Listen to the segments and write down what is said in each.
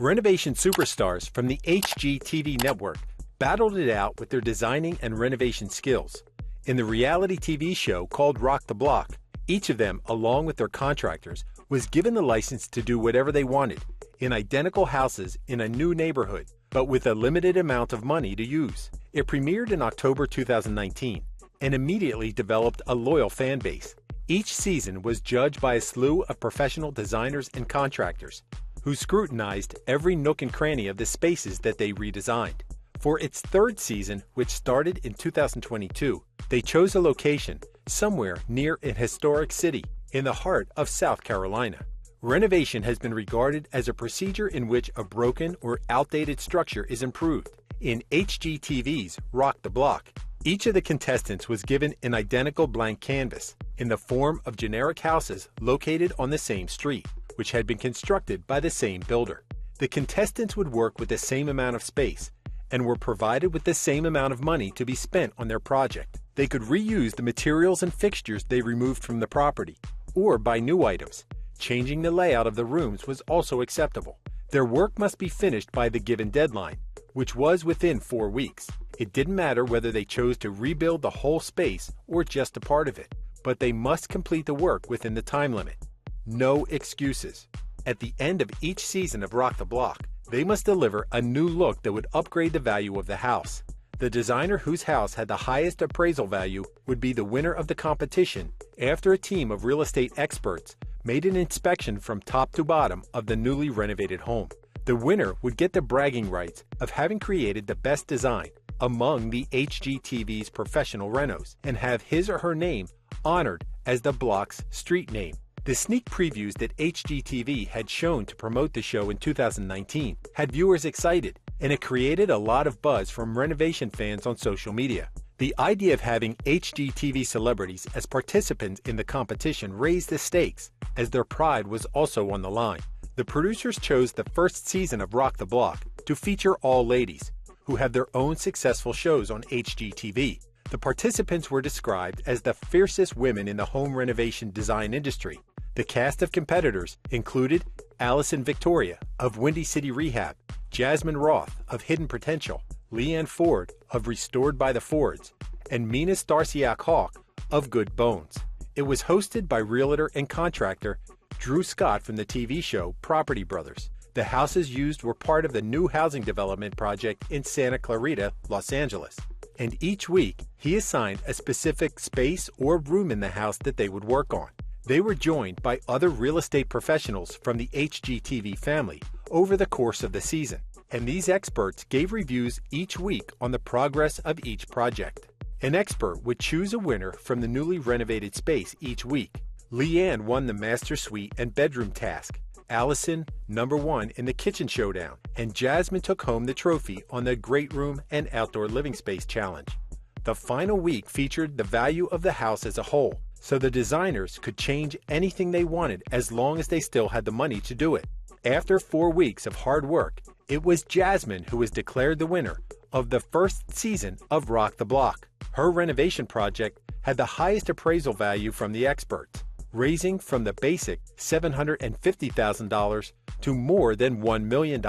Renovation superstars from the HGTV network battled it out with their designing and renovation skills. In the reality TV show called Rock the Block, each of them, along with their contractors, was given the license to do whatever they wanted in identical houses in a new neighborhood, but with a limited amount of money to use. It premiered in October 2019 and immediately developed a loyal fan base. Each season was judged by a slew of professional designers and contractors who scrutinized every nook and cranny of the spaces that they redesigned. For its third season, which started in 2022, they chose a location somewhere near a historic city in the heart of South Carolina. Renovation has been regarded as a procedure in which a broken or outdated structure is improved. In HGTV's Rock the Block, each of the contestants was given an identical blank canvas in the form of generic houses located on the same street, which had been constructed by the same builder. The contestants would work with the same amount of space and were provided with the same amount of money to be spent on their project. They could reuse the materials and fixtures they removed from the property or buy new items. Changing the layout of the rooms was also acceptable. Their work must be finished by the given deadline, which was within 4 weeks. It didn't matter whether they chose to rebuild the whole space or just a part of it, but they must complete the work within the time limit. No excuses. At the end of each season of Rock the Block, they must deliver a new look that would upgrade the value of the house. The designer whose house had the highest appraisal value would be the winner of the competition after a team of real estate experts made an inspection from top to bottom of the newly renovated home. The winner would get the bragging rights of having created the best design among the HGTV's professional renos and have his or her name honored as the block's street name. The sneak previews that HGTV had shown to promote the show in 2019 had viewers excited, and it created a lot of buzz from renovation fans on social media. The idea of having HGTV celebrities as participants in the competition raised the stakes, as their pride was also on the line. The producers chose the first season of Rock the Block to feature all ladies, who have their own successful shows on HGTV. The participants were described as the fiercest women in the home renovation design industry. The cast of competitors included Allison Victoria of Windy City Rehab, Jasmine Roth of Hidden Potential, Leanne Ford of Restored by the Fords, and Mina Starsiak-Hawk of Good Bones. It was hosted by realtor and contractor Drew Scott from the TV show Property Brothers. The houses used were part of the new housing development project in Santa Clarita, Los Angeles. And each week, he assigned a specific space or room in the house that they would work on. They were joined by other real estate professionals from the HGTV family over the course of the season, and these experts gave reviews each week on the progress of each project. An expert would choose a winner from the newly renovated space each week. Leanne won the master suite and bedroom task, Allison #1 in the kitchen showdown, and Jasmine took home the trophy on the great room and outdoor living space challenge. The final week featured the value of the house as a whole, so the designers could change anything they wanted as long as they still had the money to do it. After 4 weeks of hard work, it was Jasmine who was declared the winner of the first season of Rock the Block. Her renovation project had the highest appraisal value from the experts, raising from the basic $750,000 to more than $1 million.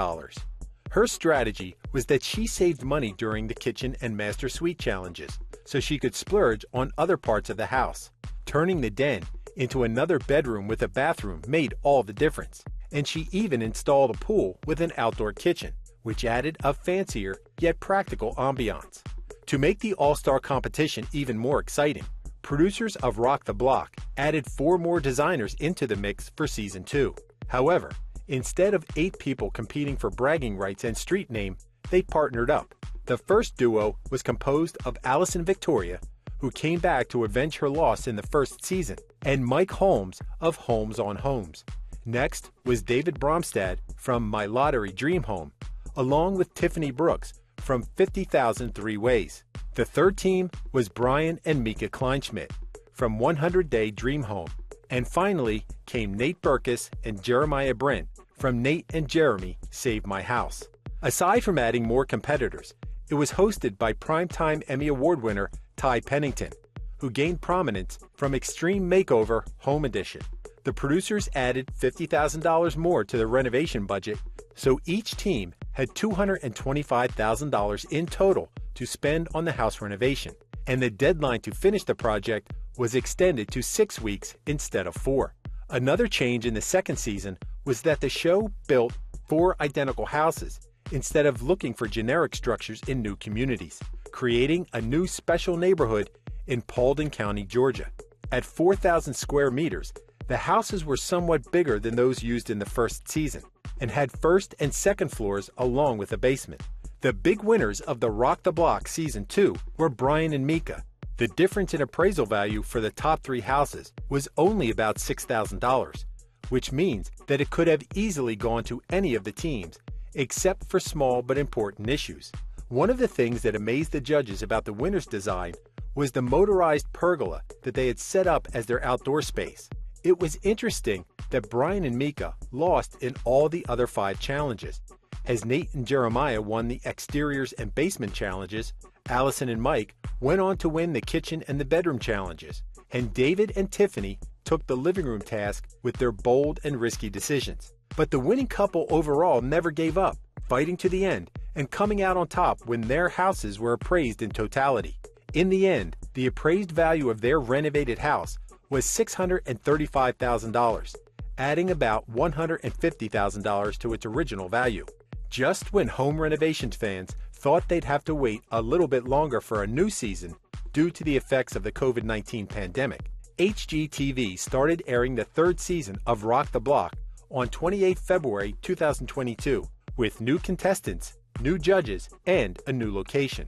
Her strategy was that she saved money during the kitchen and master suite challenges, so she could splurge on other parts of the house. Turning the den into another bedroom with a bathroom made all the difference, and she even installed a pool with an outdoor kitchen, which added a fancier yet practical ambiance. To make the all-star competition even more exciting, producers of Rock the Block added 4 more designers into the mix for season 2. However, instead of 8 people competing for bragging rights and street name, they partnered up. The first duo was composed of Allison Victoria, who came back to avenge her loss in the first season, and Mike Holmes of Homes on Homes. Next was David Bromstad from My Lottery Dream Home, along with Tiffany Brooks from 50,000 Three Ways. The third team was Brian and Mika Kleinschmidt from 100 Day Dream Home. And finally came Nate Burkus and Jeremiah Brent from Nate and Jeremy Save My House. Aside from adding more competitors, it was hosted by Primetime Emmy Award winner Ty Pennington, who gained prominence from Extreme Makeover Home Edition. The producers added $50,000 more to the renovation budget, so each team had $225,000 in total to spend on the house renovation, and the deadline to finish the project was extended to 6 weeks instead of 4. Another change in the second season was that the show built 4 identical houses instead of looking for generic structures in new communities, creating a new special neighborhood in Paulding County, Georgia. At 4,000 square meters, the houses were somewhat bigger than those used in the first season and had first and second floors along with a basement. The big winners of the Rock the Block Season 2 were Brian and Mika. The difference in appraisal value for the top 3 houses was only about $6,000, which means that it could have easily gone to any of the teams, except for small but important issues. One of the things that amazed the judges about the winner's design was the motorized pergola that they had set up as their outdoor space. It was interesting that Brian and Mika lost in all the other 5 challenges. As Nate and Jeremiah won the exteriors and basement challenges, Allison and Mike went on to win the kitchen and the bedroom challenges, and David and Tiffany took the living room task with their bold and risky decisions. But the winning couple overall never gave up, fighting to the end and coming out on top when their houses were appraised in totality. In the end, the appraised value of their renovated house was $635,000, adding about $150,000 to its original value. Just when home renovations fans thought they'd have to wait a little bit longer for a new season due to the effects of the COVID-19 pandemic, HGTV started airing the 3rd season of Rock the Block on 28 February 2022 with new contestants, new judges, and a new location.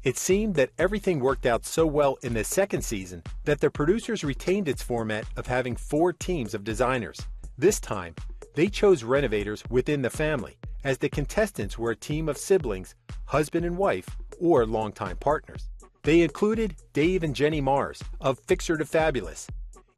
It seemed that everything worked out so well in the second season that the producers retained its format of having 4 teams of designers. This time, they chose renovators within the family, as the contestants were a team of siblings, husband and wife, or longtime partners. They included Dave and Jenny Mars of Fixer to Fabulous,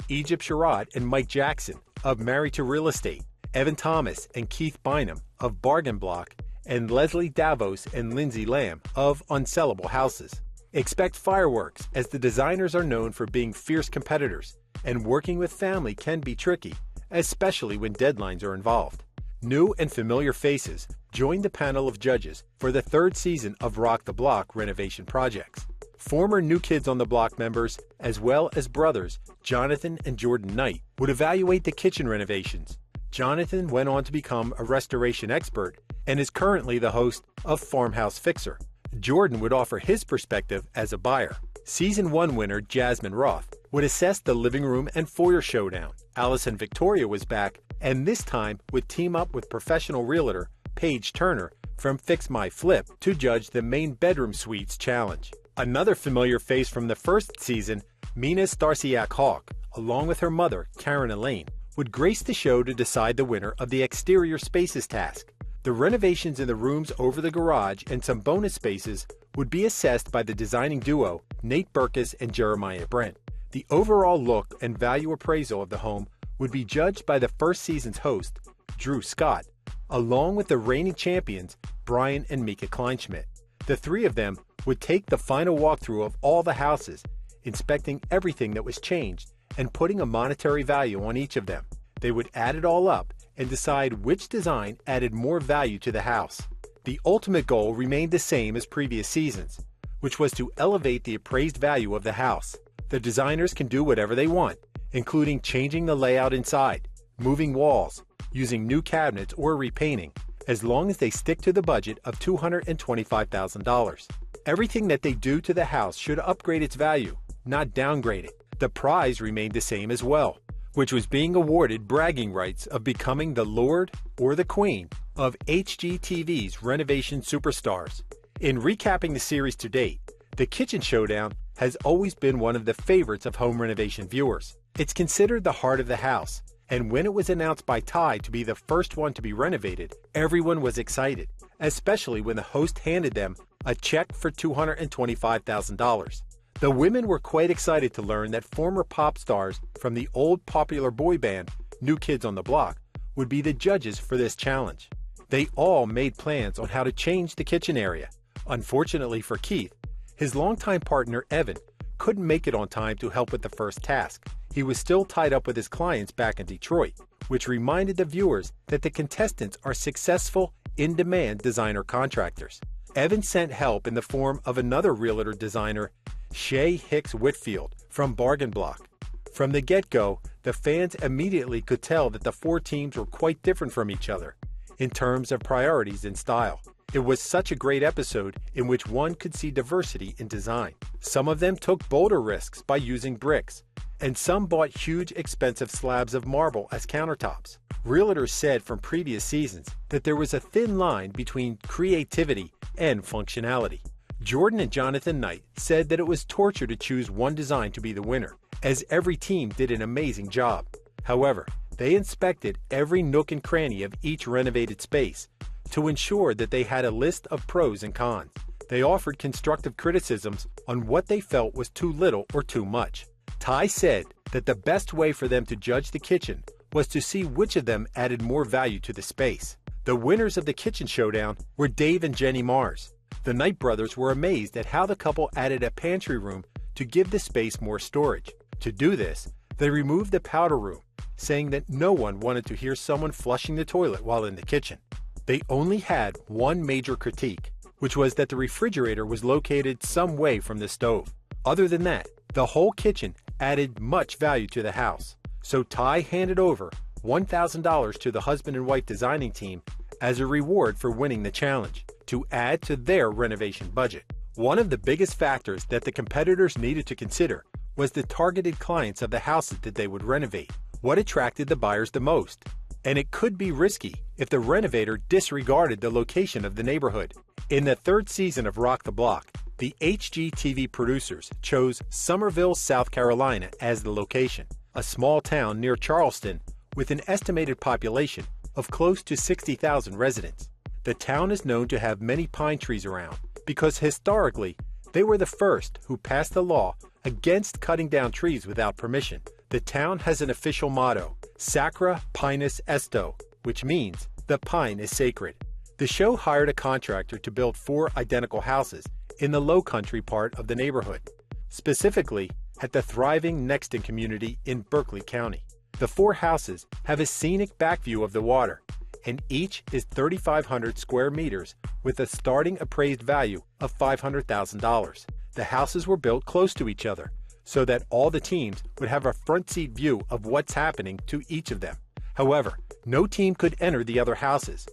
Egypt Sherrod and Mike Jackson of Married to Real Estate, Evan Thomas and Keith Bynum of Bargain Block, and Leslie Davos and Lindsay Lamb of Unsellable Houses. Expect fireworks, as the designers are known for being fierce competitors, and working with family can be tricky, especially when deadlines are involved. New and familiar faces joined the panel of judges for the 3rd season of Rock the Block renovation projects. Former New Kids on the Block members, as well as brothers Jonathan and Jordan Knight, would evaluate the kitchen renovations. Jonathan went on to become a restoration expert and is currently the host of Farmhouse Fixer. Jordan would offer his perspective as a buyer. Season 1 winner Jasmine Roth would assess the living room and foyer showdown. Allison Victoria was back, and this time would team up with professional realtor Paige Turner from Fix My Flip to judge the main bedroom suites challenge. Another familiar face from the first season, Mina Starsiak-Hawk, along with her mother, Karen Elaine, would grace the show to decide the winner of the exterior spaces task. The renovations in the rooms over the garage and some bonus spaces would be assessed by the designing duo Nate Burkus and Jeremiah Brent. The overall look and value appraisal of the home would be judged by the first season's host, Drew Scott, along with the reigning champions, Brian and Mika Kleinschmidt. The 3 of them would take the final walkthrough of all the houses, inspecting everything that was changed and putting a monetary value on each of them. They would add it all up and decide which design added more value to the house. The ultimate goal remained the same as previous seasons, which was to elevate the appraised value of the house. The designers can do whatever they want, including changing the layout inside, moving walls, using new cabinets, or repainting, as long as they stick to the budget of $225,000. Everything that they do to the house should upgrade its value, not downgrade it. The prize remained the same as well, which was being awarded bragging rights of becoming the Lord or the Queen of HGTV's renovation superstars. In recapping the series to date, the Kitchen Showdown has always been one of the favorites of home renovation viewers. It's considered the heart of the house, and when it was announced by Ty to be the first one to be renovated, everyone was excited, especially when the host handed them a check for $225,000. The women were quite excited to learn that former pop stars from the old popular boy band New Kids on the Block would be the judges for this challenge. They all made plans on how to change the kitchen area. Unfortunately for Keith, his longtime partner Evan couldn't make it on time to help with the first task. he was still tied up with his clients back in Detroit, which reminded the viewers that the contestants are successful, in-demand designer contractors. Evan sent help in the form of another realtor designer, Shay Hicks Whitfield, from Bargain Block. From the get-go, the fans immediately could tell that the four teams were quite different from each other in terms of priorities and style. It was such a great episode in which one could see diversity in design. Some of them took bolder risks by using bricks, and some bought huge expensive slabs of marble as countertops. Realtors said from previous seasons that there was a thin line between creativity and functionality. Jordan and Jonathan Knight said that it was torture to choose one design to be the winner, as every team did an amazing job. However, they inspected every nook and cranny of each renovated space to ensure that they had a list of pros and cons. They offered constructive criticisms on what they felt was too little or too much. Ty said that the best way for them to judge the kitchen was to see which of them added more value to the space. The winners of the kitchen showdown were Dave and Jenny Mars. The Knight brothers were amazed at how the couple added a pantry room to give the space more storage. To do this, they removed the powder room, saying that no one wanted to hear someone flushing the toilet while in the kitchen. They only had one major critique, which was that the refrigerator was located some way from the stove. Other than that, the whole kitchen added much value to the house. So Ty handed over $1,000 to the husband and wife designing team as a reward for winning the challenge, to add to their renovation budget. One of the biggest factors that the competitors needed to consider was the targeted clients of the houses that they would renovate. What attracted the buyers the most? And it could be risky if the renovator disregarded the location of the neighborhood. In the third season of Rock the Block, the HGTV producers chose Summerville, South Carolina as the location, a small town near Charleston with an estimated population of close to 60,000 residents. The town is known to have many pine trees around because historically they were the first who passed the law against cutting down trees without permission. The town has an official motto, Sacra Pinus Esto, which means the pine is sacred. The show hired a contractor to build 4 identical houses in the low country part of the neighborhood, specifically at the thriving Nexton community in Berkeley County. The 4 houses have a scenic back view of the water, and each is 3,500 square meters with a starting appraised value of $500,000. The houses were built close to each other so that all the teams would have a front seat view of what's happening to each of them. However, no team could enter the other houses,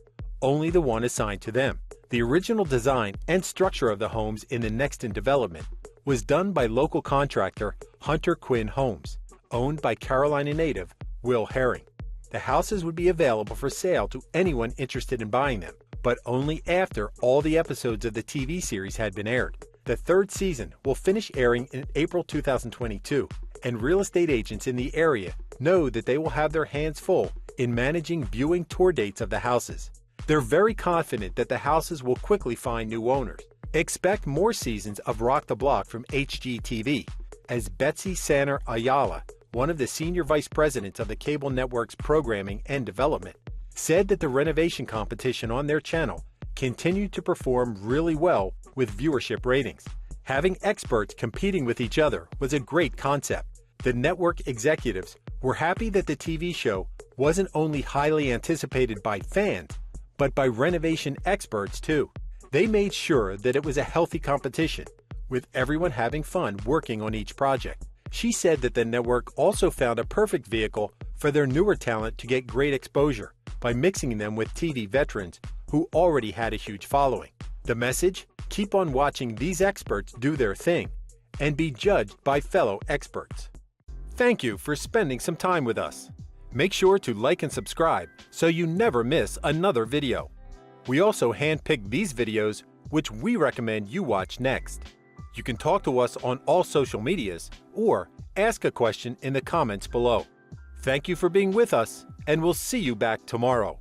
only the one assigned to them. The original design and structure of the homes in the Nexton development was done by local contractor Hunter Quinn Homes, owned by Carolina native Will Herring. The houses would be available for sale to anyone interested in buying them, but only after all the episodes of the TV series had been aired. The third season will finish airing in April 2022, and real estate agents in the area know that they will have their hands full in managing viewing tour dates of the houses. They're very confident that the houses will quickly find new owners. Expect more seasons of Rock the Block from HGTV, as Betsy Sanner Ayala, one of the senior vice presidents of the cable network's programming and development, said that the renovation competition on their channel continued to perform really well with viewership ratings. Having experts competing with each other was a great concept. The network executives were happy that the TV show wasn't only highly anticipated by fans, but by renovation experts too. They made sure that it was a healthy competition, with everyone having fun working on each project. She said that the network also found a perfect vehicle for their newer talent to get great exposure by mixing them with TV veterans who already had a huge following. The message? Keep on watching these experts do their thing and be judged by fellow experts. Thank you for spending some time with us. Make sure to like and subscribe so you never miss another video. We also handpick these videos which we recommend you watch next. You can talk to us on all social medias or ask a question in the comments below. Thank you for being with us, and we'll see you back tomorrow.